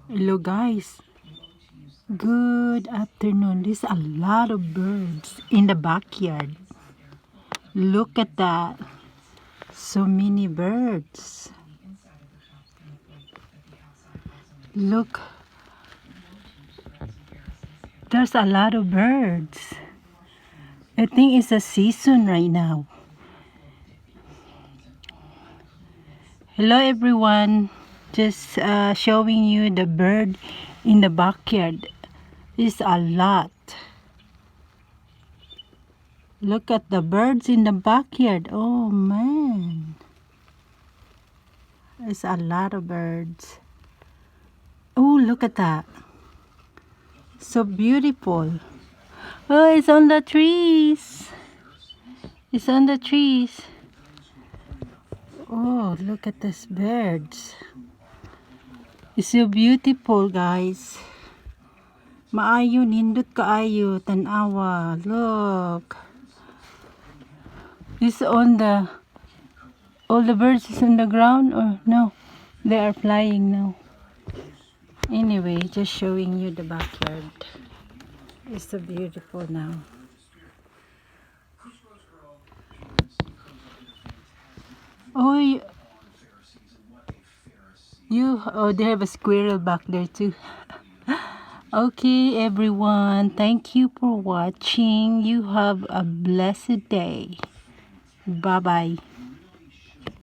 Hello guys, good afternoon. There's a lot of birds in the backyard. Look at that. So many birds. Look, there's a lot of birds. I think it's a season right now. Hello everyone. Just showing you the bird in the backyard. There's a lot. Look at the birds in the backyard. Oh man. There's a lot of birds. Oh, look at that. So beautiful. Oh, it's on the trees. It's on the trees. Oh, look at these birds. It's so beautiful, guys. Maayo, nindot kaayo, tanawa. Look. This on the, all the birds is on the ground or no? They are flying now. Anyway, just showing you the backyard. It's so beautiful now. Oh, oh, they have a squirrel back there too. Okay, everyone. Thank you for watching. You have a blessed day. Bye-bye.